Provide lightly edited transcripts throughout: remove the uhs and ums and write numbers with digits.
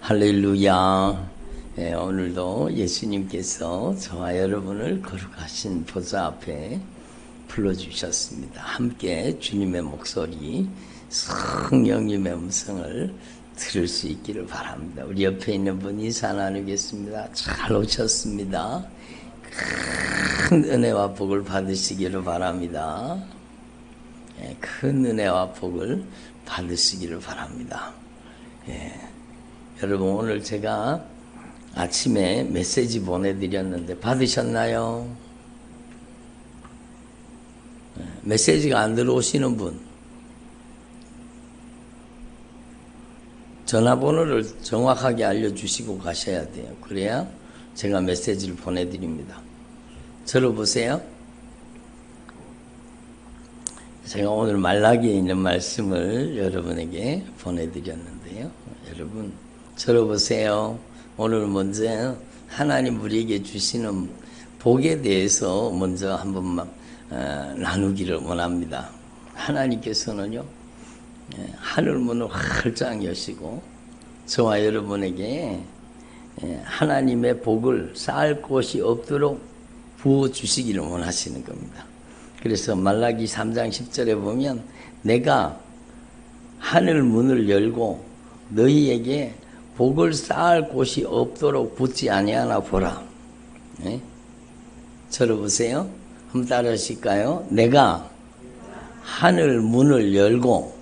할렐루야. 오늘도 예수님께서 저와 여러분을 거룩하신 보좌 앞에 불러주셨습니다. 함께 주님의 목소리, 성령님의 음성을 들을 수 있기를 바랍니다. 우리 옆에 있는 분 인사 나누겠습니다. 잘 오셨습니다. 큰 은혜와 복을 받으시기를 바랍니다. 큰 은혜와 복을 받으시기를 바랍니다. 여러분, 오늘 제가 아침에 메시지 보내드렸는데 받으셨나요? 메시지가 안 들어오시는 분, 전화번호를 정확하게 알려주시고 가셔야 돼요. 그래야 제가 메시지를 보내드립니다. 들어보세요. 제가 오늘 말라기에 있는 말씀을 여러분에게 보내드렸는데요. 여러분, 들어보세요. 오늘 먼저 하나님 우리에게 주시는 복에 대해서 먼저 한 번만 나누기를 원합니다. 하나님께서는요, 하늘 문을 활짝 여시고 저와 여러분에게 하나님의 복을 쌓을 곳이 없도록 부어주시기를 원하시는 겁니다. 그래서 말라기 3장 10절에 보면 내가 하늘 문을 열고 너희에게 복을 쌓을 곳이 없도록 붙지 아니하나 보라. 들어보세요. 한번 따라 하실까요? 내가 하늘 문을 열고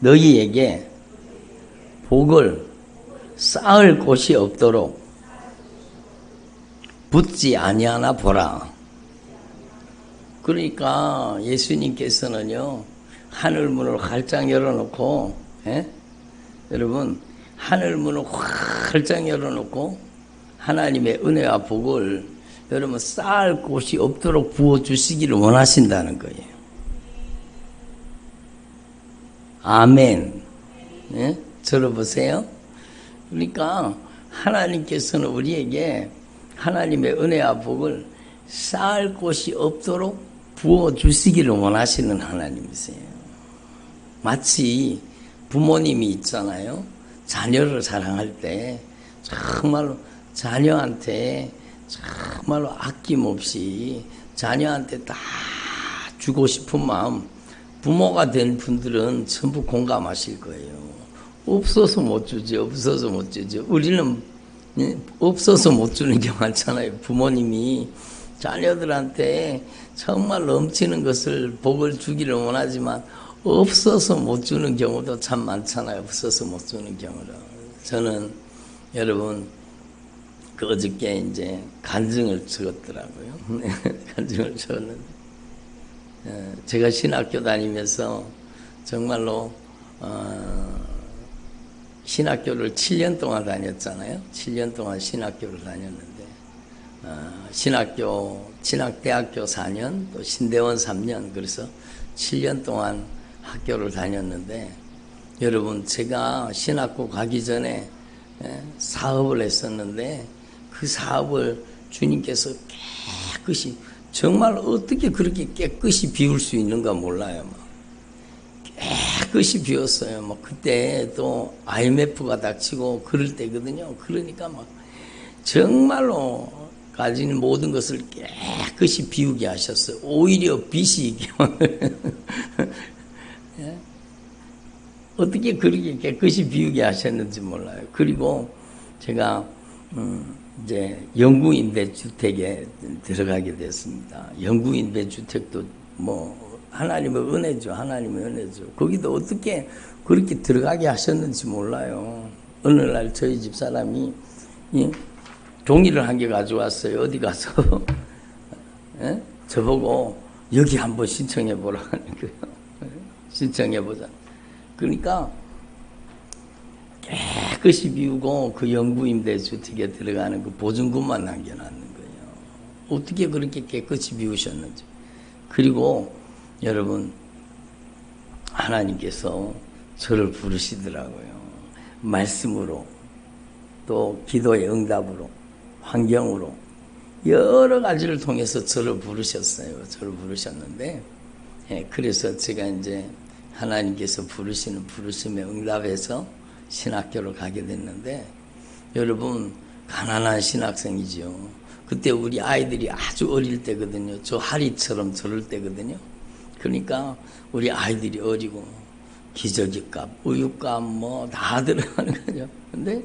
너희에게 복을 쌓을 곳이 없도록 붙지 아니하나 보라. 그러니까 예수님께서는요, 하늘 문을 활짝 열어놓고, 여러분, 하늘 문을 활짝 열어놓고 하나님의 은혜와 복을 여러분 쌓을 곳이 없도록 부어주시기를 원하신다는 거예요. 아멘. 들어보세요. 그러니까 하나님께서는 우리에게 하나님의 은혜와 복을 쌓을 곳이 없도록 부어주시기를 원하시는 하나님이세요. 마치 부모님이 있잖아요. 자녀를 사랑할 때 정말로 자녀한테 정말로 아낌없이 자녀한테 다 주고 싶은 마음, 부모가 된 분들은 전부 공감하실 거예요. 없어서 못 주지, 없어서 못 주지. 우리는 없어서 못 주는 게 많잖아요. 부모님이 자녀들한테 정말 넘치는 것을 복을 주기를 원하지만 없어서 못 주는 경우도 참 많잖아요. 없어서 못 주는 경우도. 저는 여러분 그 어저께 이제 간증을 적었더라고요. 간증을 적었는데 제가 신학교 다니면서 정말로 신학교를 7년 동안 다녔잖아요. 7년 동안 신학교를 다녔는데 신학대학교 4년, 또 신대원 3년, 그래서 7년 동안 학교를 다녔는데, 여러분, 제가 신학교 가기 전에 사업을 했었는데, 그 사업을 주님께서 깨끗이, 정말 어떻게 그렇게 깨끗이 비울 수 있는가 몰라요. 깨끗이 비웠어요. 그때 또 IMF가 닥치고 그럴 때거든요. 그러니까 정말로 가진 모든 것을 깨끗이 비우게 하셨어요. 오히려 빚이 어떻게 그렇게 깨끗이 비우게 하셨는지 몰라요. 그리고 제가 이제 영구임대주택에 들어가게 됐습니다. 영구임대주택도 하나님의 은혜죠. 하나님의 은혜죠. 거기도 어떻게 그렇게 들어가게 하셨는지 몰라요. 어느 날 저희 집 사람이 종이를 한 개 가져왔어요. 어디 가서 저보고 여기 한번 신청해 보라 하는 거예요. 신청해 보자. 그러니까 깨끗이 비우고 그 영구임대주택에 들어가는 그 보증금만 남겨놨는 거예요. 어떻게 그렇게 깨끗이 비우셨는지. 그리고 여러분, 하나님께서 저를 부르시더라고요. 말씀으로, 또 기도의 응답으로, 환경으로 여러 가지를 통해서 저를 부르셨어요. 저를 부르셨는데, 그래서 제가 이제 하나님께서 부르시는 부르심에 응답해서 신학교를 가게 됐는데 여러분 가난한 신학생이죠. 그때 우리 아이들이 아주 어릴 때거든요. 저 하리처럼 저럴 때거든요. 그러니까 우리 아이들이 어리고 기저귀값, 우유값 뭐 다 들어가는 거죠. 근데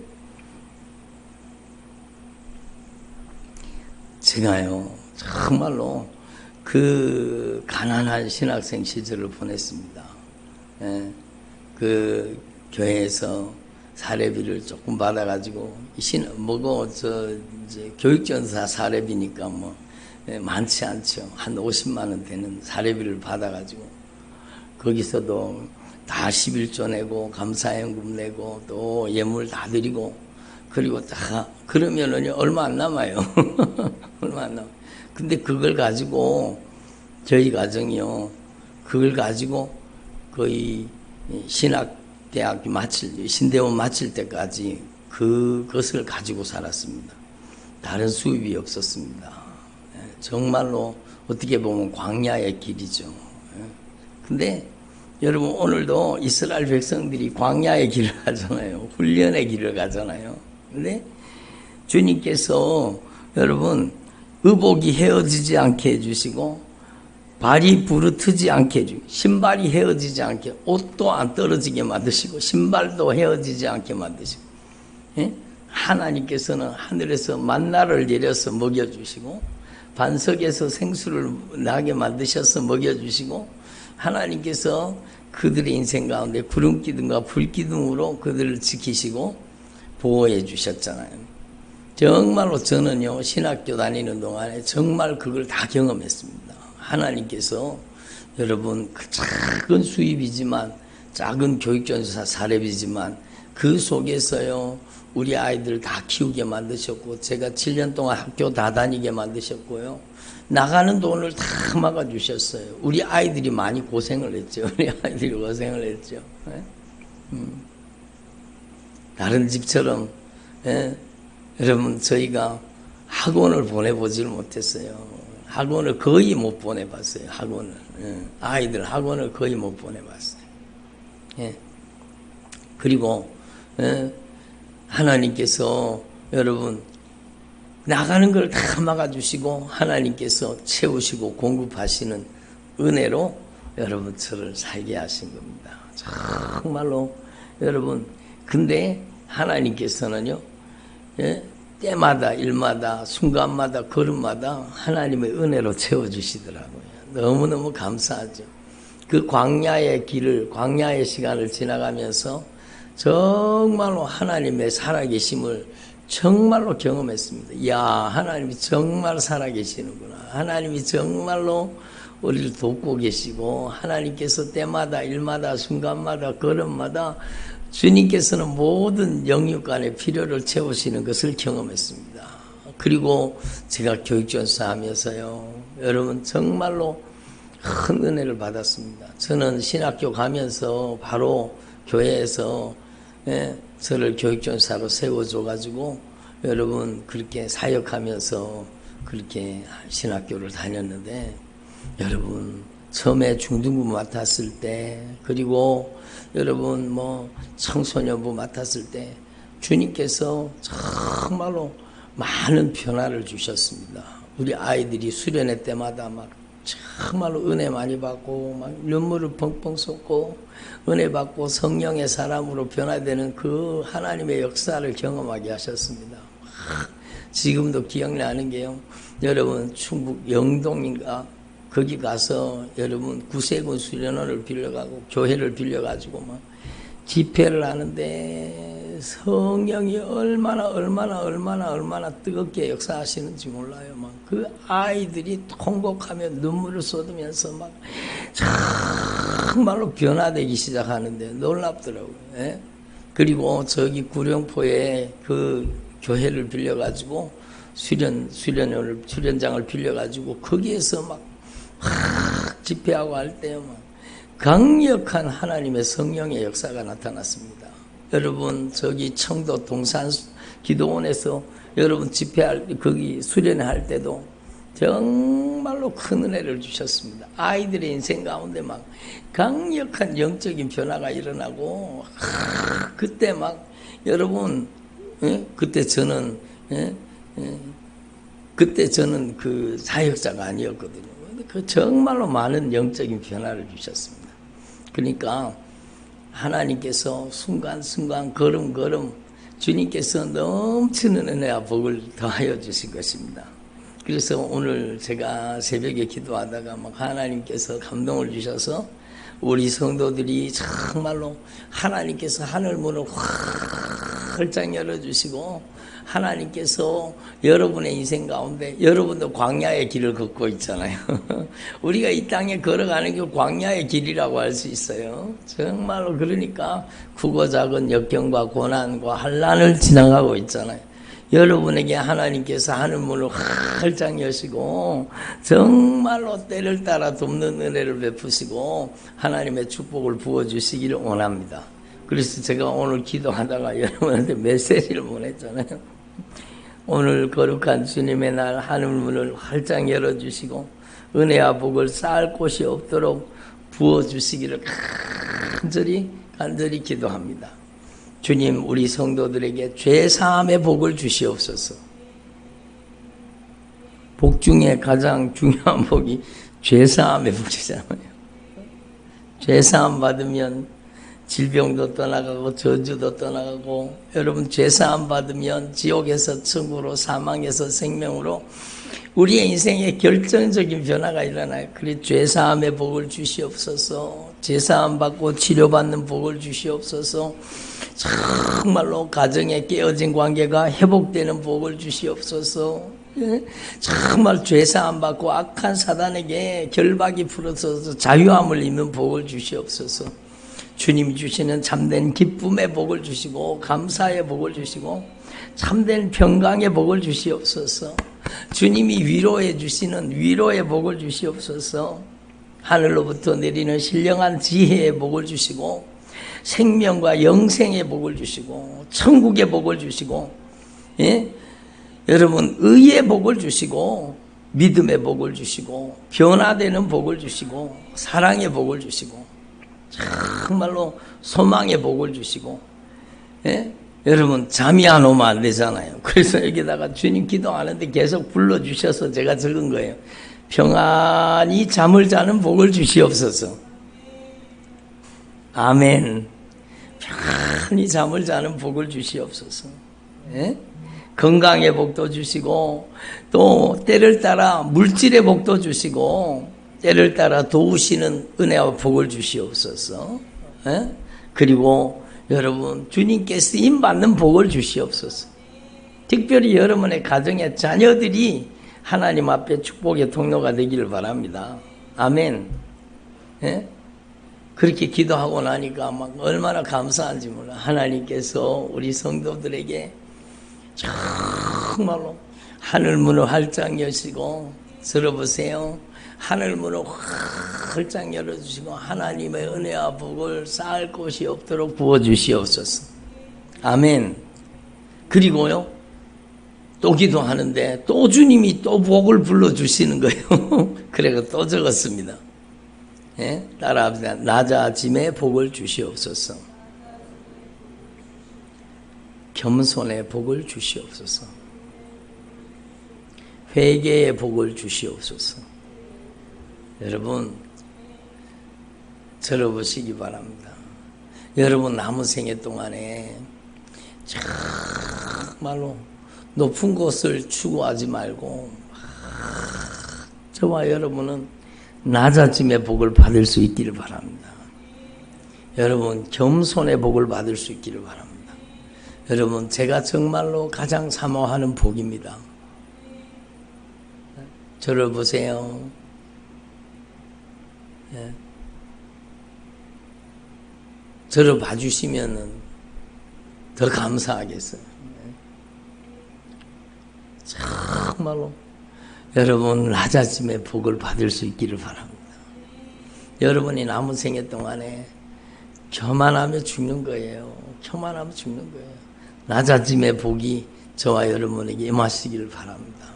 제가요 정말로 그 가난한 신학생 시절을 보냈습니다. 예, 그 교회에서 사례비를 조금 받아가지고 이제 교육전사 사례비니까 뭐 많지 않죠. 한 50만 원 되는 사례비를 받아가지고 거기서도 다 11조 내고 감사연금 내고 또 예물 다 드리고 그리고 다 그러면은 얼마 안 남아요. 얼마 안 남아요. 근데 그걸 가지고 저희 가정이요. 그걸 가지고 거의 신학대학교 신대원 마칠 때까지 그것을 가지고 살았습니다. 다른 수입이 없었습니다. 정말로 어떻게 보면 광야의 길이죠. 근데 여러분 오늘도 이스라엘 백성들이 광야의 길을 가잖아요. 훈련의 길을 가잖아요. 근데 주님께서 여러분 의복이 헤어지지 않게 해주시고 발이 부르트지 않게 해주고 신발이 헤어지지 않게 옷도 안 떨어지게 만드시고 신발도 헤어지지 않게 만드시고 예? 하나님께서는 하늘에서 만나를 내려서 먹여주시고 반석에서 생수를 나게 만드셔서 먹여주시고 하나님께서 그들의 인생 가운데 구름기둥과 불기둥으로 그들을 지키시고 보호해 주셨잖아요. 정말로 저는요 신학교 다니는 동안에 정말 그걸 다 경험했습니다. 하나님께서 여러분 그 작은 수입이지만 작은 교육전사 사례비지만 그 속에서요 우리 아이들 다 키우게 만드셨고 제가 7년 동안 학교 다 다니게 만드셨고요 나가는 돈을 다 막아주셨어요. 우리 아이들이 많이 고생을 했죠. 우리 아이들이 고생을 했죠. 다른 집처럼 여러분 저희가 학원을 보내보지를 못했어요. 학원을 거의 못 보내봤어요. 학원을 아이들 학원을 거의 못 보내봤어요. 그리고 하나님께서 여러분 나가는 걸 다 막아주시고 하나님께서 채우시고 공급하시는 은혜로 여러분 저를 살게 하신 겁니다. 정말로 여러분 근데 하나님께서는요 때마다 일마다 순간마다 걸음마다 하나님의 은혜로 채워주시더라고요. 너무너무 감사하죠. 그 광야의 길을 광야의 시간을 지나가면서 정말로 하나님의 살아계심을 정말로 경험했습니다. 이야 하나님이 정말 살아계시는구나. 하나님이 정말로 우리를 돕고 계시고 하나님께서 때마다 일마다 순간마다 걸음마다 주님께서는 모든 영육간의 필요를 채우시는 것을 경험했습니다. 그리고 제가 교육전사 하면서요 여러분 정말로 큰 은혜를 받았습니다. 저는 신학교 가면서 바로 교회에서 저를 교육전사로 세워줘가지고 여러분 그렇게 사역하면서 그렇게 신학교를 다녔는데 여러분 처음에 중등부 맡았을 때 그리고 여러분 뭐 청소년부 맡았을 때 주님께서 정말로 많은 변화를 주셨습니다. 우리 아이들이 수련회 때마다 막 정말로 은혜 많이 받고 막 눈물을 펑펑 쏟고 은혜 받고 성령의 사람으로 변화되는 그 하나님의 역사를 경험하게 하셨습니다. 지금도 기억나는 게요. 여러분 충북 영동인가 거기 가서 여러분 구세군 수련원을 빌려가고 교회를 빌려가지고 막 집회를 하는데 성령이 얼마나 뜨겁게 역사하시는지 몰라요. 막 그 아이들이 통곡하며 눈물을 쏟으면서 막 정말로 변화되기 시작하는데 놀랍더라고요. 예? 그리고 저기 구룡포에 그 교회를 빌려가지고 수련장을 빌려가지고 거기에서 막 집회하고 할 때요 막 강력한 하나님의 성령의 역사가 나타났습니다. 여러분 저기 청도 동산 기도원에서 여러분 집회할 거기 수련할 때도 정말로 큰 은혜를 주셨습니다. 아이들의 인생 가운데 막 강력한 영적인 변화가 일어나고 그때 막 여러분, 그때 저는 그때 저는 그 사역자가 아니었거든요. 그 정말로 많은 영적인 변화를 주셨습니다. 그러니까 하나님께서 순간순간 걸음걸음 주님께서 넘치는 은혜와 복을 더하여 주신 것입니다. 그래서 오늘 제가 새벽에 기도하다가 막 하나님께서 감동을 주셔서 우리 성도들이 정말로 하나님께서 하늘문을 활짝 열어주시고 하나님께서 여러분의 인생 가운데 여러분도 광야의 길을 걷고 있잖아요. 우리가 이 땅에 걸어가는 게 광야의 길이라고 할 수 있어요. 정말로 그러니까 크고 작은 역경과 고난과 환난을 지나가고 있잖아요. 여러분에게 하나님께서 하늘문을 활짝 여시고 정말로 때를 따라 돕는 은혜를 베푸시고 하나님의 축복을 부어주시기를 원합니다. 그래서 제가 오늘 기도하다가 여러분한테 메시지를 보냈잖아요. 오늘 거룩한 주님의 날 하늘문을 활짝 열어주시고 은혜와 복을 쌓을 곳이 없도록 부어주시기를 간절히 기도합니다. 주님, 우리 성도들에게 죄사함의 복을 주시옵소서. 복 중에 가장 중요한 복이 죄사함의 복이잖아요. 죄사함 받으면 질병도 떠나가고 저주도 떠나가고, 여러분 죄사함 받으면 지옥에서 천국으로, 사망에서 생명으로 우리의 인생에 결정적인 변화가 일어나요. 그래 죄사함의 복을 주시옵소서. 죄사함 받고 치료받는 복을 주시옵소서. 정말로 가정에 깨어진 관계가 회복되는 복을 주시옵소서. 정말 죄사함 받고 악한 사단에게 결박이 풀어져서 자유함을 입는 복을 주시옵소서. 주님이 주시는 참된 기쁨의 복을 주시고 감사의 복을 주시고 참된 평강의 복을 주시옵소서. 주님이 위로해 주시는 위로의 복을 주시옵소서. 하늘로부터 내리는 신령한 지혜의 복을 주시고 생명과 영생의 복을 주시고 천국의 복을 주시고, 여러분 의의 복을 주시고 믿음의 복을 주시고 변화되는 복을 주시고 사랑의 복을 주시고 정말로 소망의 복을 주시고, 여러분 잠이 안 오면 안 되잖아요. 그래서 여기다가 주님 기도하는데 계속 불러주셔서 제가 적은 거예요. 평안히 잠을 자는 복을 주시옵소서. 아멘. 평안히 잠을 자는 복을 주시옵소서. 건강의 복도 주시고 또 때를 따라 물질의 복도 주시고 때를 따라 도우시는 은혜와 복을 주시옵소서. 그리고 여러분 주님께 쓰임받는 복을 주시옵소서. 특별히 여러분의 가정의 자녀들이 하나님 앞에 축복의 통로가 되기를 바랍니다. 아멘. 그렇게 기도하고 나니까 막 얼마나 감사한지 몰라. 하나님께서 우리 성도들에게 정말로 하늘문을 활짝 여시고, 들어보세요. 하늘문을 활짝 열어주시고 하나님의 은혜와 복을 쌓을 곳이 없도록 부어주시옵소서. 아멘. 그리고요 또 기도하는데 또 주님이 또 복을 불러주시는 거예요. 그래서 또 적었습니다. 따라합시다. 낮아짐의 복을 주시옵소서. 겸손의 복을 주시옵소서. 회개의 복을 주시옵소서. 여러분 들어보시기 바랍니다. 여러분 남은 생애 동안에 정말로 높은 곳을 추구하지 말고 저와 여러분은 낮아짐의 복을 받을 수 있기를 바랍니다. 여러분 겸손의 복을 받을 수 있기를 바랍니다. 여러분 제가 정말로 가장 사모하는 복입니다. 저를 보세요. 저를 봐주시면 더 감사하겠어요. 정말로 여러분 낮아짐의 복을 받을 수 있기를 바랍니다. 여러분이 남은 생애 동안에 교만하며 죽는 거예요. 교만하며 죽는 거예요. 낮아짐의 복이 저와 여러분에게 임하시기를 바랍니다.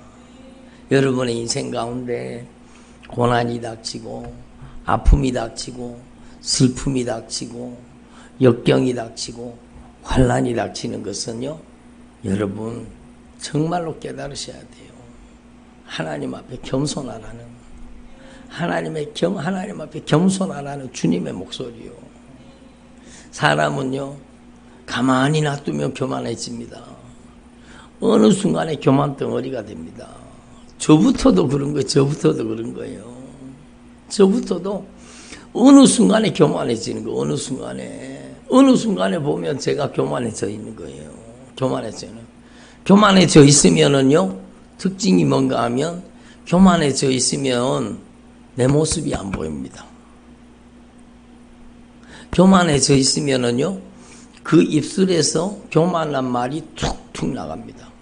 여러분의 인생 가운데 고난이 닥치고 아픔이 닥치고 슬픔이 닥치고 역경이 닥치고 환난이 닥치는 것은요, 여러분 정말로 깨달으셔야 돼요. 하나님 앞에 겸손하라는, 하나님 앞에 겸손하라는 주님의 목소리요. 사람은요, 가만히 놔두면 교만해집니다. 어느 순간에 교만 덩어리가 됩니다. 저부터도 그런 거예요. 저부터도 어느 순간에 교만해지는 거, 어느 순간에 보면 제가 교만해져 있는 거예요. 교만해져 있으면은요, 특징이 뭔가 하면, 교만해져 있으면 내 모습이 안 보입니다. 교만해져 있으면은요, 그 입술에서 교만한 말이 툭툭 나갑니다.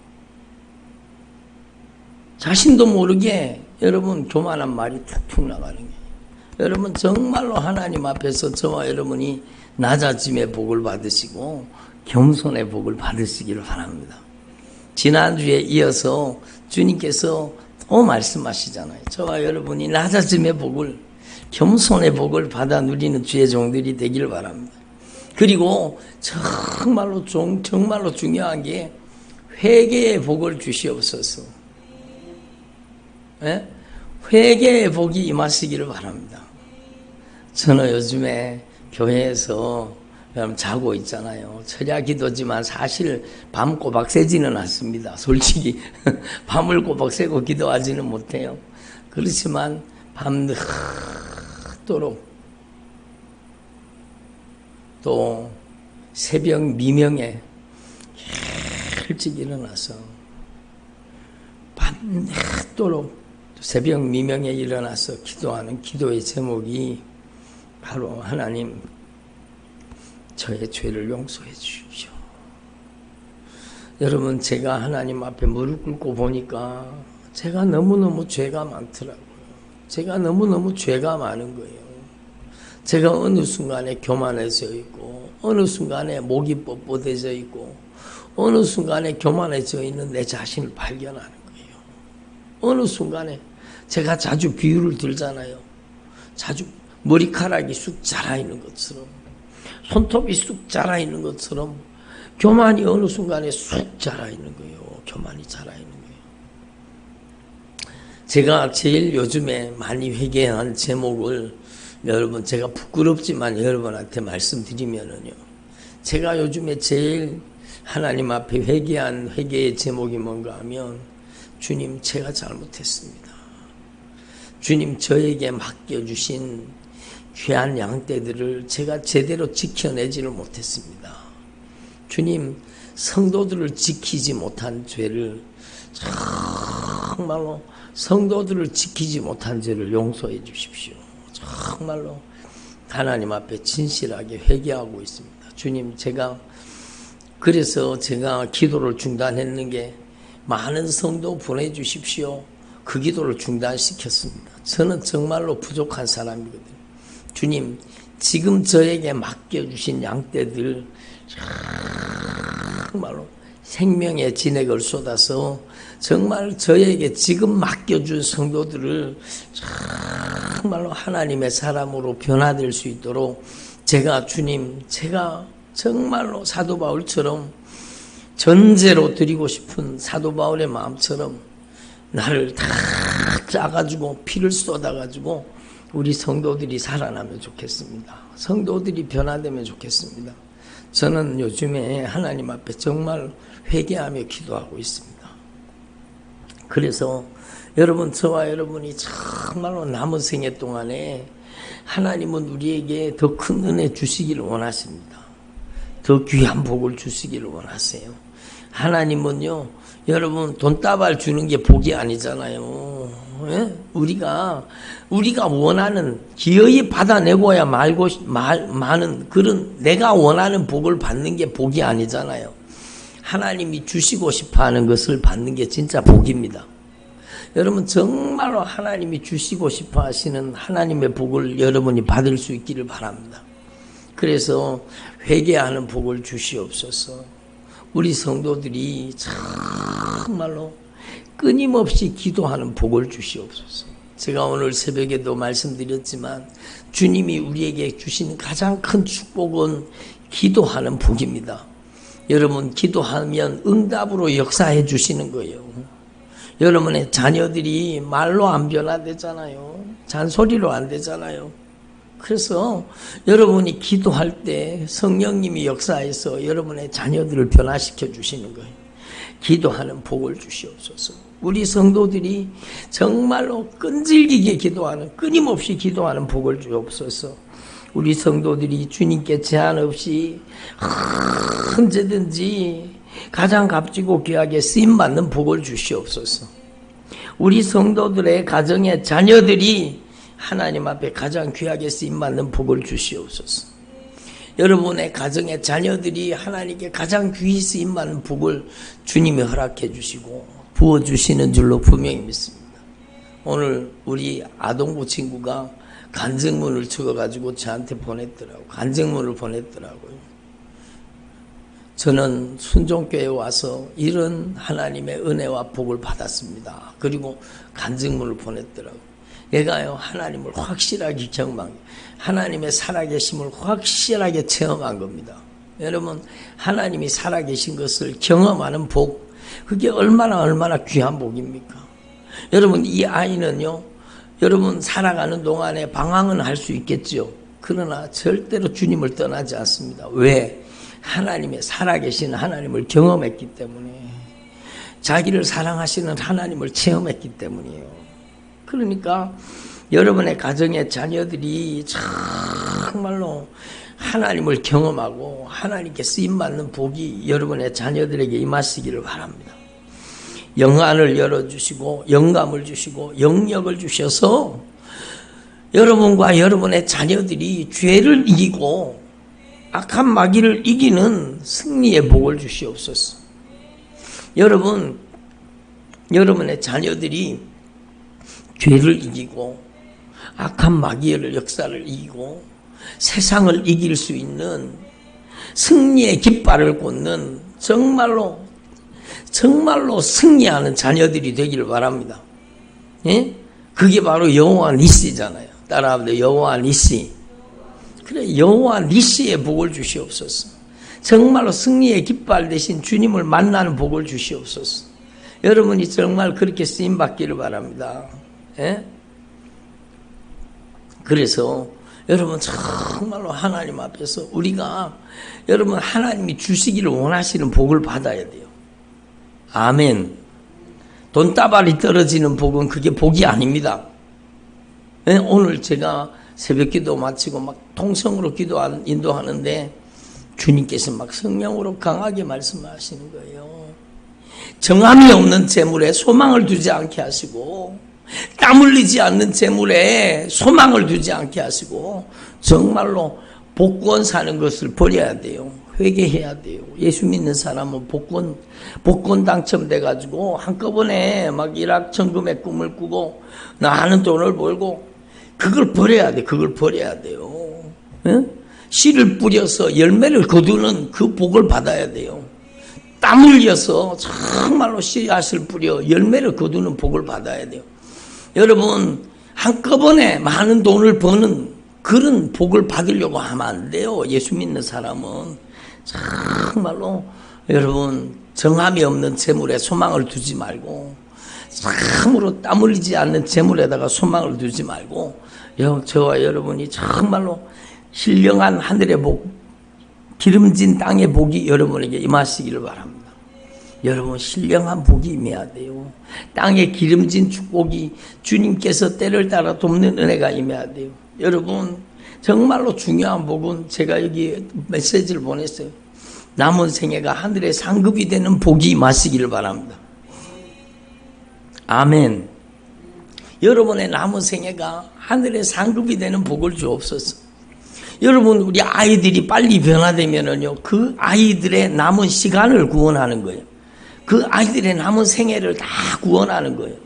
자신도 모르게 여러분 교만한 말이 툭툭 나가는 거예요. 여러분 정말로 하나님 앞에서 저와 여러분이 낮아짐의 복을 받으시고 겸손의 복을 받으시기를 바랍니다. 지난주에 이어서 주님께서 또 말씀하시잖아요. 저와 여러분이 낮아짐의 복을, 겸손의 복을 받아 누리는 주의 종들이 되기를 바랍니다. 그리고 정말로 중요한 게 회개의 복을 주시옵소서. 예? 회개의 복이 임하시기를 바랍니다. 저는 요즘에 교회에서 여러분 자고 있잖아요. 철야 기도지만 사실 밤 꼬박 새지는 않습니다. 솔직히 밤을 꼬박 새고 기도하지는 못해요. 그렇지만 밤늦도록 또 새벽 미명에 일찍 일어나서 밤늦도록 새벽 미명에 일어나서 기도하는 기도의 제목이 바로 하나님 저의 죄를 용서해 주십시오. 여러분 제가 하나님 앞에 무릎 꿇고 보니까 제가 너무너무 죄가 많더라고요. 제가 너무너무 죄가 많은 거예요. 제가 어느 순간에 교만해져 있고 어느 순간에 목이 뻣뻣해져 있고 어느 순간에 교만해져 있는 내 자신을 발견하는 거예요. 어느 순간에 제가 자주 비유를 들잖아요. 자주 머리카락이 쑥 자라있는 것처럼 손톱이 쑥 자라있는 것처럼 교만이 어느 순간에 쑥 자라있는 거예요. 교만이 자라있는 거예요. 제가 제일 요즘에 많이 회개한 제목을 여러분 제가 부끄럽지만 여러분한테 말씀드리면은요. 제가 요즘에 제일 하나님 앞에 회개한 회개의 제목이 뭔가 하면 주님 제가 잘못했습니다. 주님 저에게 맡겨주신 귀한 양떼들을 제가 제대로 지켜내지를 못했습니다. 주님 성도들을 지키지 못한 죄를 정말로 성도들을 지키지 못한 죄를 용서해 주십시오. 정말로 하나님 앞에 진실하게 회개하고 있습니다. 주님 그래서 제가 기도를 중단했는 게 많은 성도 보내주십시오. 그 기도를 중단시켰습니다. 저는 정말로 부족한 사람이거든요. 주님 지금 저에게 맡겨주신 양떼들 정말로 생명의 진액을 쏟아서 정말 저에게 지금 맡겨준 성도들을 정말로 하나님의 사람으로 변화될 수 있도록 제가 정말로 사도 바울처럼 전제로 드리고 싶은 사도 바울의 마음처럼 나를 다 짜가지고 피를 쏟아가지고 우리 성도들이 살아나면 좋겠습니다. 성도들이 변화되면 좋겠습니다. 저는 요즘에 하나님 앞에 정말 회개하며 기도하고 있습니다. 그래서 여러분 저와 여러분이 정말로 남은 생애 동안에 하나님은 우리에게 더 큰 은혜 주시기를 원하십니다. 더 귀한 복을 주시기를 원하세요. 하나님은요 여러분 돈다발 주는 게 복이 아니잖아요. 예? 우리가 원하는 기어이 받아내고야 많은 그런 내가 원하는 복을 받는 게 복이 아니잖아요. 하나님이 주시고 싶어하는 것을 받는 게 진짜 복입니다. 여러분 정말로 하나님이 주시고 싶어하시는 하나님의 복을 여러분이 받을 수 있기를 바랍니다. 그래서 회개하는 복을 주시옵소서. 우리 성도들이 정말로 끊임없이 기도하는 복을 주시옵소서. 제가 오늘 새벽에도 말씀드렸지만 주님이 우리에게 주신 가장 큰 축복은 기도하는 복입니다. 여러분 기도하면 응답으로 역사해 주시는 거예요. 여러분의 자녀들이 말로 안 변화되잖아요. 잔소리로 안 되잖아요. 그래서 여러분이 기도할 때 성령님이 역사해서 여러분의 자녀들을 변화시켜 주시는 거예요. 기도하는 복을 주시옵소서. 우리 성도들이 정말로 끈질기게 기도하는, 끊임없이 기도하는 복을 주옵소서. 우리 성도들이 주님께 제한 없이 언제든지 가장 값지고 귀하게 쓰임받는 복을 주시옵소서. 우리 성도들의 가정의 자녀들이 하나님 앞에 가장 귀하게 쓰임받는 복을 주시옵소서. 여러분의 가정의 자녀들이 하나님께 가장 귀히 쓰임받는 복을 주님이 허락해 주시고 부어주시는 줄로 분명히 믿습니다. 오늘 우리 아동부 친구가 간증문을 적어가지고 저한테 보냈더라고요. 간증문을 보냈더라고요. 저는 순종교회에 와서 이런 하나님의 은혜와 복을 받았습니다. 그리고 간증문을 보냈더라고요. 내가요 하나님을 확실하게 경험한, 하나님의 살아계심을 확실하게 체험한 겁니다. 여러분 하나님이 살아계신 것을 경험하는 복, 그게 얼마나 귀한 복입니까? 여러분 이 아이는요, 여러분 살아가는 동안에 방황은 할 수 있겠죠. 그러나 절대로 주님을 떠나지 않습니다. 왜? 하나님의 살아계신 하나님을 경험했기 때문에, 자기를 사랑하시는 하나님을 체험했기 때문이에요. 그러니까 여러분의 가정의 자녀들이 정말로 하나님을 경험하고 하나님께 쓰임받는 복이 여러분의 자녀들에게 임하시기를 바랍니다. 영안을 열어주시고 영감을 주시고 영력을 주셔서 여러분과 여러분의 자녀들이 죄를 이기고 악한 마귀를 이기는 승리의 복을 주시옵소서. 여러분의 자녀들이 죄를 이기고 악한 마귀의 역사를 이기고 세상을 이길 수 있는 승리의 깃발을 꽂는 정말로 승리하는 자녀들이 되기를 바랍니다. 예? 그게 바로 여호와 니시잖아요. 따라합니다. 여호와 니시. 그래, 여호와 니시의 복을 주시옵소서. 정말로 승리의 깃발 대신 주님을 만나는 복을 주시옵소서. 여러분이 정말 그렇게 쓰임 받기를 바랍니다. 예? 그래서 여러분 정말로 하나님 앞에서 우리가 여러분 하나님이 주시기를 원하시는 복을 받아야 돼요. 아멘. 돈다발이 떨어지는 복은 그게 복이 아닙니다. 예? 오늘 제가 새벽기도 마치고 막 통성으로 인도하는데 주님께서 막 성령으로 강하게 말씀하시는 거예요. 정함이 없는 재물에 소망을 두지 않게 하시고, 땀 흘리지 않는 재물에 소망을 두지 않게 하시고, 정말로 복권 사는 것을 버려야 돼요. 회개해야 돼요. 예수 믿는 사람은 복권 당첨돼가지고 한꺼번에 막 일확천금의 꿈을 꾸고 나는 돈을 벌고, 그걸 버려야 돼. 그걸 버려야 돼요. 예? 씨를 뿌려서 열매를 거두는 그 복을 받아야 돼요. 땀 흘려서 정말로 씨앗을 뿌려 열매를 거두는 복을 받아야 돼요. 여러분 한꺼번에 많은 돈을 버는 그런 복을 받으려고 하면 안 돼요. 예수 믿는 사람은 정말로 여러분 정함이 없는 재물에 소망을 두지 말고, 참으로 땀 흘리지 않는 재물에다가 소망을 두지 말고, 저와 여러분이 정말로 신령한 하늘의 복, 기름진 땅의 복이 여러분에게 임하시기를 바랍니다. 여러분 신령한 복이 임해야 돼요. 땅에 기름진 축복이 주님께서 때를 따라 돕는 은혜가 임해야 돼요. 여러분 정말로 중요한 복은 제가 여기 메시지를 보냈어요. 남은 생애가 하늘의 상급이 되는 복이 임하시기를 바랍니다. 아멘. 여러분의 남은 생애가 하늘의 상급이 되는 복을 주옵소서. 여러분 우리 아이들이 빨리 변화되면은요, 그 아이들의 남은 시간을 구원하는 거예요. 그 아이들의 남은 생애를 다 구원하는 거예요.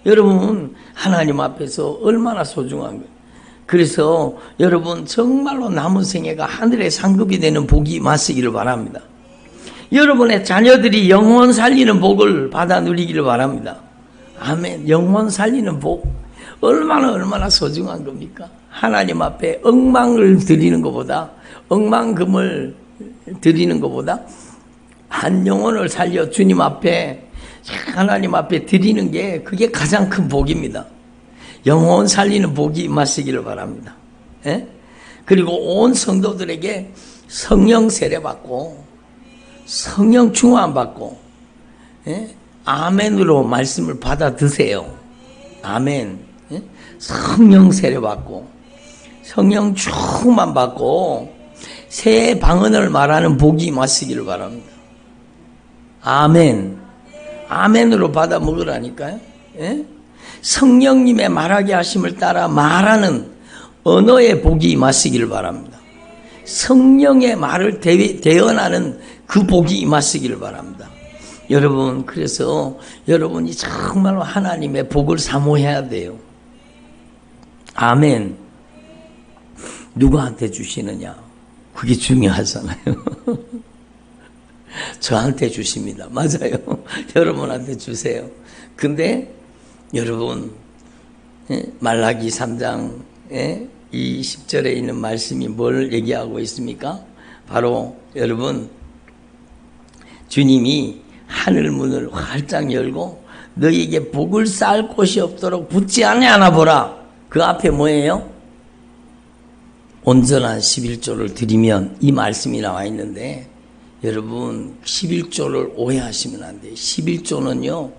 여러분 하나님 앞에서 얼마나 소중한 거예요. 그래서 여러분 정말로 남은 생애가 하늘의 상급이 되는 복이 임하시기를 바랍니다. 여러분의 자녀들이 영혼 살리는 복을 받아 누리기를 바랍니다. 아멘. 영혼 살리는 복 얼마나 소중한 겁니까? 하나님 앞에 억만을 드리는 것보다, 억만금을 드리는 것보다 한 영혼을 살려 주님 앞에, 하나님 앞에 드리는 게 그게 가장 큰 복입니다. 영혼 살리는 복이 임하시기를 바랍니다. 예? 그리고 온 성도들에게 성령 세례받고 성령 충만 받고, 예? 아멘으로 말씀을 받아 드세요. 아멘. 예? 성령 세례받고 성령 충만 받고 새 방언을 말하는 복이 임하시기를 바랍니다. 아멘. 아멘으로 받아 먹으라니까요. 예? 성령님의 말하게 하심을 따라 말하는 언어의 복이 임하시기를 바랍니다. 성령의 말을 대언하는 그 복이 임하시기를 바랍니다. 여러분, 그래서 여러분이 정말로 하나님의 복을 사모해야 돼요. 아멘. 누구한테 주시느냐? 그게 중요하잖아요. 저한테 주십니다. 맞아요. 여러분한테 주세요. 근데 여러분, 말라기 3장 이 10절에 있는 말씀이 뭘 얘기하고 있습니까? 바로 여러분, 주님이 하늘 문을 활짝 열고 너희에게 복을 쌓을 곳이 없도록 붙지 아니하나 보라. 그 앞에 뭐예요? 온전한 11조를 드리면, 이 말씀이 나와 있는데 여러분 11조를 오해하시면 안 돼요. 11조는요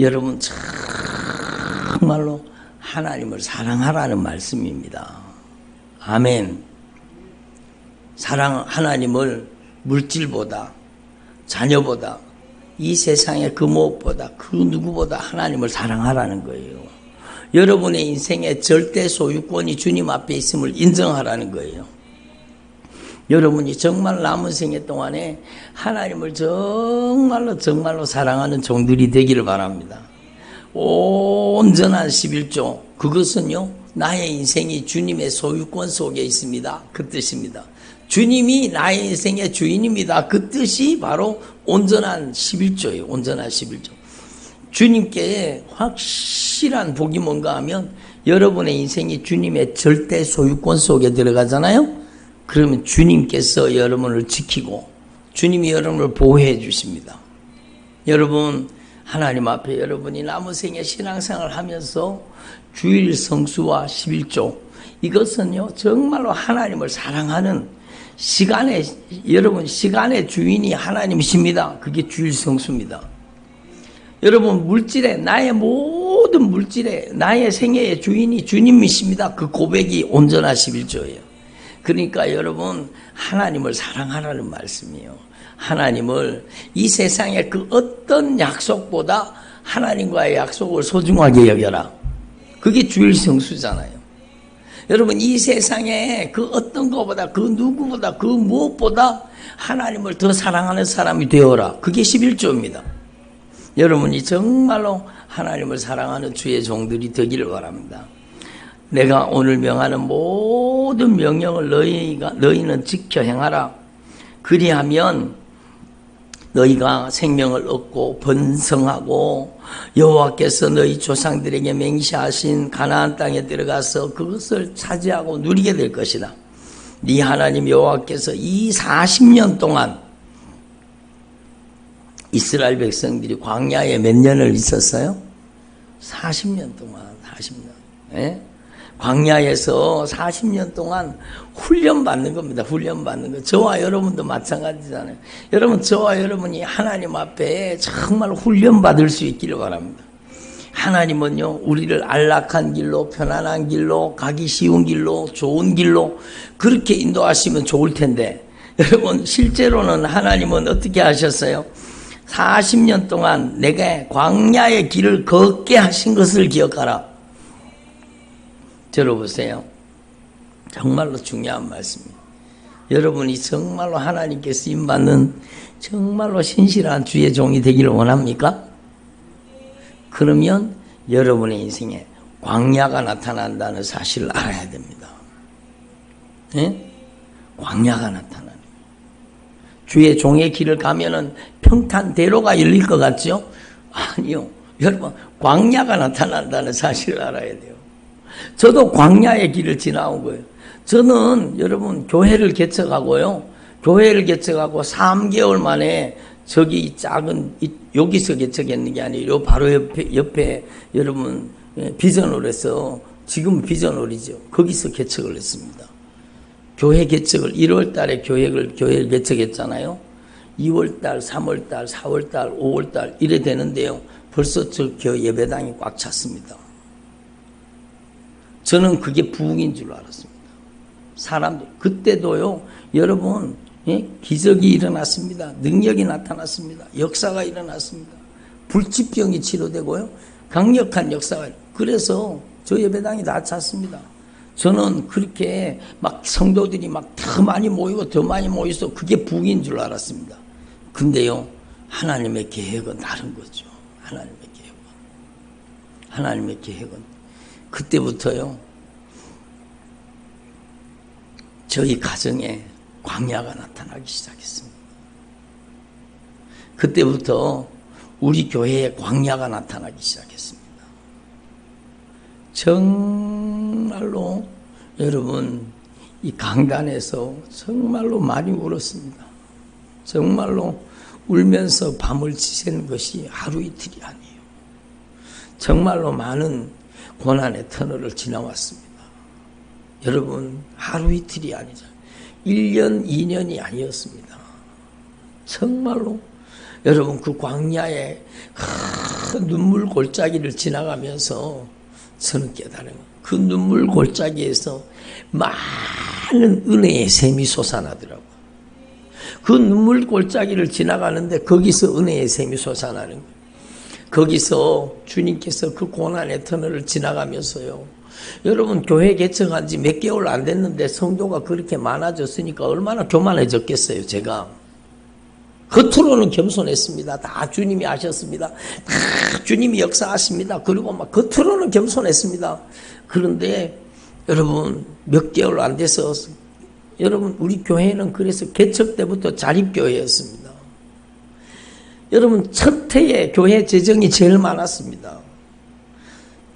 여러분 정말로 하나님을 사랑하라는 말씀입니다. 아멘. 하나님을 물질보다, 자녀보다, 이 세상의 그 무엇보다, 그 누구보다 하나님을 사랑하라는 거예요. 여러분의 인생의 절대 소유권이 주님 앞에 있음을 인정하라는 거예요. 여러분이 정말 남은 생애 동안에 하나님을 정말로 사랑하는 종들이 되기를 바랍니다. 온전한 11조, 그것은요 나의 인생이 주님의 소유권 속에 있습니다. 그 뜻입니다. 주님이 나의 인생의 주인입니다. 그 뜻이 바로 온전한 11조예요. 온전한 11조. 주님께 확실한 복이 뭔가 하면 여러분의 인생이 주님의 절대 소유권 속에 들어가잖아요. 그러면 주님께서 여러분을 지키고 주님이 여러분을 보호해 주십니다. 여러분, 하나님 앞에 여러분이 남은 생애 신앙생활을 하면서 주일 성수와 11조, 이것은요 정말로 하나님을 사랑하는 여러분 시간의 주인이 하나님이십니다. 그게 주일 성수입니다. 여러분, 나의 모든 물질에, 나의 생애의 주인이 주님이십니다. 그 고백이 온전한 11조예요. 그러니까 여러분, 하나님을 사랑하라는 말씀이에요. 하나님을 이 세상의 그 어떤 약속보다 하나님과의 약속을 소중하게 여겨라. 그게 주일 성수잖아요. 여러분, 이 세상에 그 어떤 것보다, 그 누구보다, 그 무엇보다 하나님을 더 사랑하는 사람이 되어라. 그게 11조입니다. 여러분이 정말로 하나님을 사랑하는 주의 종들이 되기를 바랍니다. 내가 오늘 명하는 모든 명령을 너희는 지켜 행하라. 그리하면 너희가 생명을 얻고 번성하고 여호와께서 너희 조상들에게 맹세하신 가나안 땅에 들어가서 그것을 차지하고 누리게 될 것이다. 네 하나님 여호와께서 이 40년 동안 이스라엘 백성들이 광야에 몇 년을 있었어요? 40년 동안, 40년. 예? 광야에서 40년 동안 훈련받는 겁니다. 훈련받는 거. 저와 여러분도 마찬가지잖아요. 여러분, 저와 여러분이 하나님 앞에 정말 훈련받을 수 있기를 바랍니다. 하나님은요, 우리를 안락한 길로, 편안한 길로, 가기 쉬운 길로, 좋은 길로 그렇게 인도하시면 좋을 텐데, 여러분, 실제로는 하나님은 어떻게 하셨어요? 40년 동안 내게 광야의 길을 걷게 하신 것을 기억하라. 들어보세요. 정말로 중요한 말씀입니다. 여러분이 정말로 하나님께 쓰임받는 정말로 신실한 주의 종이 되기를 원합니까? 그러면 여러분의 인생에 광야가 나타난다는 사실을 알아야 됩니다. 예? 광야가 나타나는 거예요. 주의 종의 길을 가면은 평탄대로가 열릴 것 같죠? 아니요. 여러분, 광야가 나타난다는 사실을 알아야 돼요. 저도 광야의 길을 지나온 거예요. 저는 여러분 교회를 개척하고요. 교회를 개척하고 3개월 만에 저기 작은 여기서 개척했는 게 아니라 바로 옆에 여러분 비전홀에서 지금 비전홀이죠. 거기서 개척을 했습니다. 교회 개척을 1월 달에 교회를 개척했잖아요. 2월 달, 3월 달, 4월 달, 5월 달 이래 되는데요. 벌써 저 예배당이 꽉 찼습니다. 저는 그게 부흥인 줄 알았습니다. 사람들 그때도요. 여러분 기적이 일어났습니다. 능력이 나타났습니다. 역사가 일어났습니다. 불치병이 치료되고요. 강력한 역사가 그래서 저 예배당이 다 찼습니다. 저는 그렇게 막 성도들이 막 더 많이 모이고 더 많이 모여서 그게 부흥인 줄 알았습니다. 근데요. 하나님의 계획은 다른 거죠. 하나님의 계획은 그때부터요. 저희 가정에 광야가 나타나기 시작했습니다. 그때부터 우리 교회에 광야가 나타나기 시작했습니다. 정말로 여러분 이 강단에서 정말로 많이 울었습니다. 정말로 울면서 밤을 지새는 것이 하루 이틀이 아니에요. 정말로 많은 고난의 터널을 지나왔습니다. 여러분 하루 이틀이 아니죠. 1년 2년이 아니었습니다. 정말로 여러분 그 광야의 눈물 골짜기를 지나가면서 저는 깨달은 그 눈물 골짜기에서 많은 은혜의 샘이 솟아나더라고요. 그 눈물 골짜기를 지나가는데 거기서 은혜의 샘이 솟아나는 거예요. 거기서 주님께서 그 고난의 터널을 지나가면서요. 여러분 교회 개척한 지 몇 개월 안 됐는데 성도가 그렇게 많아졌으니까 얼마나 교만해졌겠어요. 제가 겉으로는 겸손했습니다. 다 주님이 하셨습니다. 다 주님이 역사하십니다. 그리고 막 겉으로는 겸손했습니다. 그런데 여러분 몇 개월 안 돼서 여러분 우리 교회는 그래서 개척 때부터 자립교회였습니다. 여러분 첫 해에 교회 재정이 제일 많았습니다.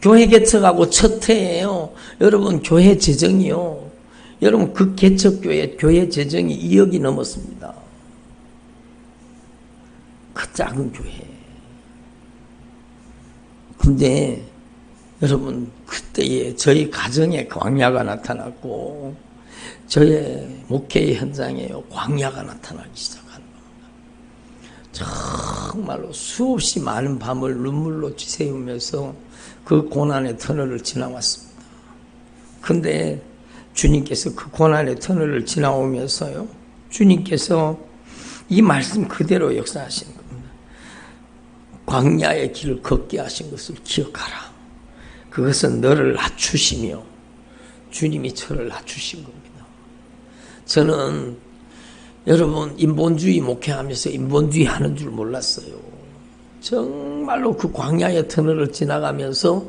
교회 개척하고 첫 해에요. 여러분 교회 재정이요. 여러분 그 개척교회 교회 재정이 2억이 넘었습니다. 그 작은 교회. 근데 여러분 그때에 저희 가정에 광야가 나타났고 저의 목회의 현장에 광야가 나타나기 시작한 겁니다. 정말로 수없이 많은 밤을 눈물로 지새우면서 그 고난의 터널을 지나왔습니다. 근데 주님께서 그 고난의 터널을 지나오면서요. 주님께서 이 말씀 그대로 역사하시는 겁니다. 광야의 길을 걷게 하신 것을 기억하라. 그것은 너를 낮추시며 주님이 저를 낮추신 겁니다. 저는 여러분 인본주의 목회하면서 인본주의 하는 줄 몰랐어요. 정말로 그 광야의 터널을 지나가면서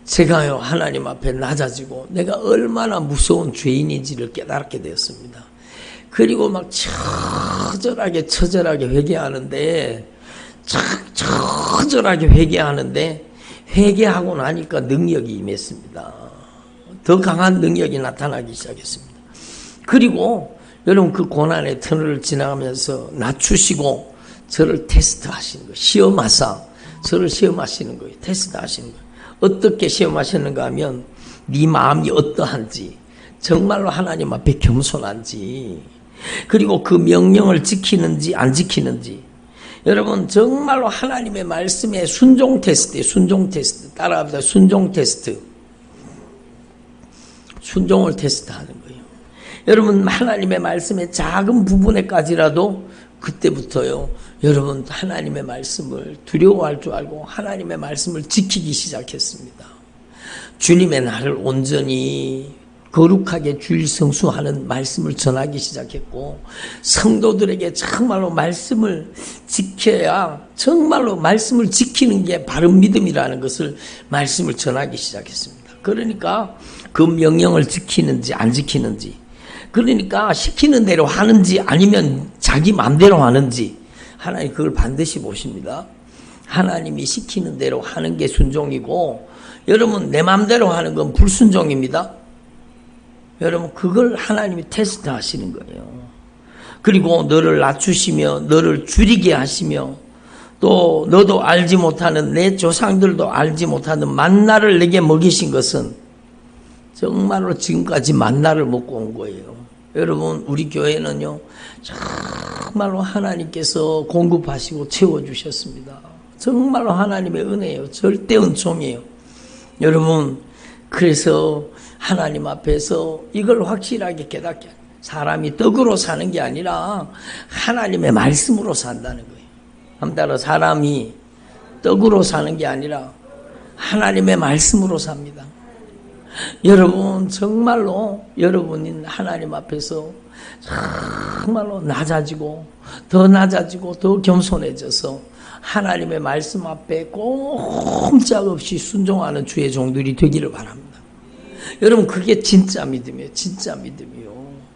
제가요 하나님 앞에 낮아지고 내가 얼마나 무서운 죄인인지를 깨닫게 되었습니다. 그리고 막 처절하게 회개하는데 처절하게 회개하는데 회개하고 나니까 능력이 임했습니다. 더 강한 능력이 나타나기 시작했습니다. 그리고 여러분 그 고난의 터널을 지나가면서 낮추시고 저를 테스트하시는 거예요. 시험하사 저를 시험하시는 거예요. 테스트하시는 거예요. 어떻게 시험하시는가 하면 네 마음이 어떠한지 정말로 하나님 앞에 겸손한지 그리고 그 명령을 지키는지 안 지키는지 여러분 정말로 하나님의 말씀에 순종 테스트 따라합니다. 순종을 테스트하는 거예요. 여러분 하나님의 말씀의 작은 부분에까지라도 그때부터요 여러분 하나님의 말씀을 두려워할 줄 알고 하나님의 말씀을 지키기 시작했습니다. 주님의 나를 온전히 거룩하게 주일 성수하는 말씀을 전하기 시작했고 성도들에게 정말로 말씀을 지켜야 정말로 말씀을 지키는 게 바른 믿음이라는 것을 말씀을 전하기 시작했습니다. 그러니까 그 명령을 지키는지 안 지키는지 그러니까 시키는 대로 하는지 아니면 자기 마음대로 하는지 하나님 그걸 반드시 보십니다. 하나님이 시키는 대로 하는 게 순종이고 여러분 내 마음대로 하는 건 불순종입니다. 여러분 그걸 하나님이 테스트 하시는 거예요. 그리고 너를 낮추시며 너를 줄이게 하시며 또 너도 알지 못하는 내 조상들도 알지 못하는 만나를 내게 먹이신 것은 정말로 지금까지 만나를 먹고 온 거예요. 여러분 우리 교회는요 정말로 하나님께서 공급하시고 채워주셨습니다. 정말로 하나님의 은혜예요. 절대 은총이에요. 여러분 그래서 하나님 앞에서 이걸 확실하게 깨닫게 사람이 떡으로 사는 게 아니라 하나님의 말씀으로 산다는 거예요. 한번 따라 사람이 떡으로 사는 게 아니라 하나님의 말씀으로 삽니다. 여러분 정말로 여러분이 하나님 앞에서 정말로 낮아지고 더 겸손해져서 하나님의 말씀 앞에 꼼짝없이 순종하는 주의 종들이 되기를 바랍니다. 여러분 그게 진짜 믿음이에요. 진짜 믿음이요.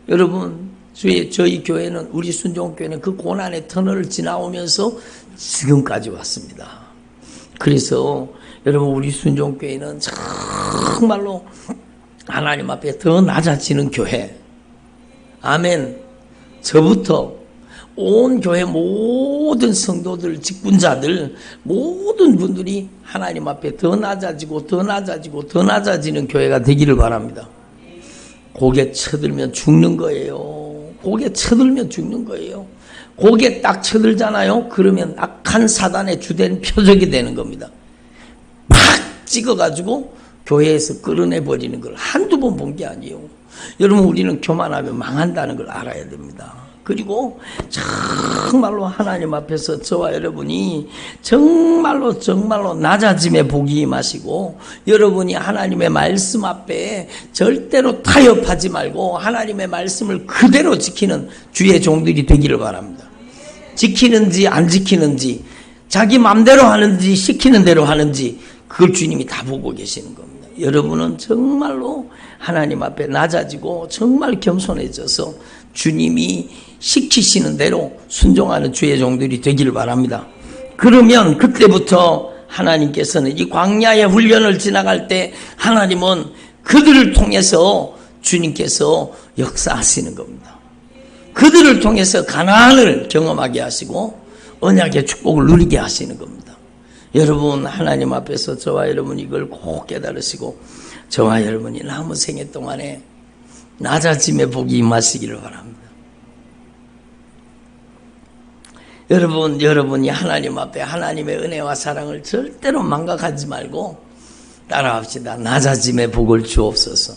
여러분 저희 교회는 우리 순종교회는 그 고난의 터널을 지나오면서 지금까지 왔습니다. 그래서 여러분 우리 순종교회는 정말로 하나님 앞에 더 낮아지는 교회. 아멘. 저부터 온 교회 모든 성도들, 직분자들 모든 분들이 하나님 앞에 더 낮아지고 더 낮아지는 교회가 되기를 바랍니다. 고개 쳐들면 죽는 거예요. 고개 쳐들면 죽는 거예요. 고개 딱 쳐들잖아요. 그러면 악한 사단의 주된 표적이 되는 겁니다. 팍 찍어가지고 교회에서 끌어내버리는 걸 한두 번 본 게 아니에요. 여러분 우리는 교만하면 망한다는 걸 알아야 됩니다. 그리고 정말로 하나님 앞에서 저와 여러분이 정말로 낮아짐의 복이 임하시고 여러분이 하나님의 말씀 앞에 절대로 타협하지 말고 하나님의 말씀을 그대로 지키는 주의 종들이 되기를 바랍니다. 지키는지 안 지키는지 자기 맘대로 하는지 시키는 대로 하는지 그걸 주님이 다 보고 계시는 겁니다. 여러분은 정말로 하나님 앞에 낮아지고 정말 겸손해져서 주님이 시키시는 대로 순종하는 주의 종들이 되기를 바랍니다. 그러면 그때부터 하나님께서는 이 광야의 훈련을 지나갈 때 하나님은 그들을 통해서 주님께서 역사하시는 겁니다. 그들을 통해서 가나안을 경험하게 하시고 언약의 축복을 누리게 하시는 겁니다. 여러분 하나님 앞에서 저와 여러분 이걸 꼭 깨달으시고 저와 여러분이 남은 생애 동안에 낮아짐의 복이 임하시기를 바랍니다. 여러분이 하나님 앞에 하나님의 은혜와 사랑을 절대로 망각하지 말고 따라합시다. 낮아짐의 복을 주옵소서.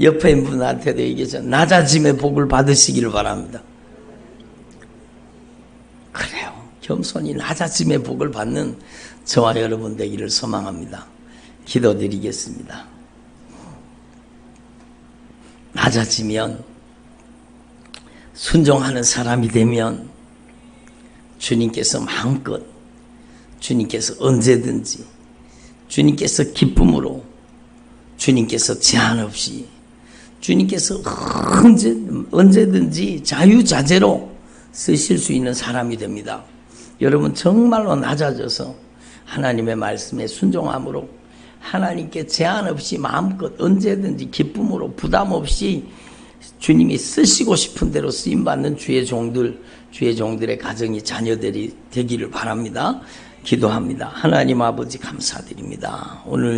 옆에 있는 분한테도 얘기해서 낮아짐의 복을 받으시기를 바랍니다. 그래요. 겸손히 낮아짐의 복을 받는 저와 여러분 되기를 소망합니다. 기도드리겠습니다. 낮아지면 순종하는 사람이 되면 주님께서 마음껏 주님께서 언제든지 주님께서 기쁨으로 주님께서 제한 없이 주님께서 언제든지 자유자재로 쓰실 수 있는 사람이 됩니다. 여러분 정말로 낮아져서 하나님의 말씀에 순종함으로 하나님께 제한 없이 마음껏 언제든지 기쁨으로 부담 없이 주님이 쓰시고 싶은 대로 쓰임받는 주의 종들의 가정이 자녀들이 되기를 바랍니다. 기도합니다. 하나님 아버지 감사드립니다. 오늘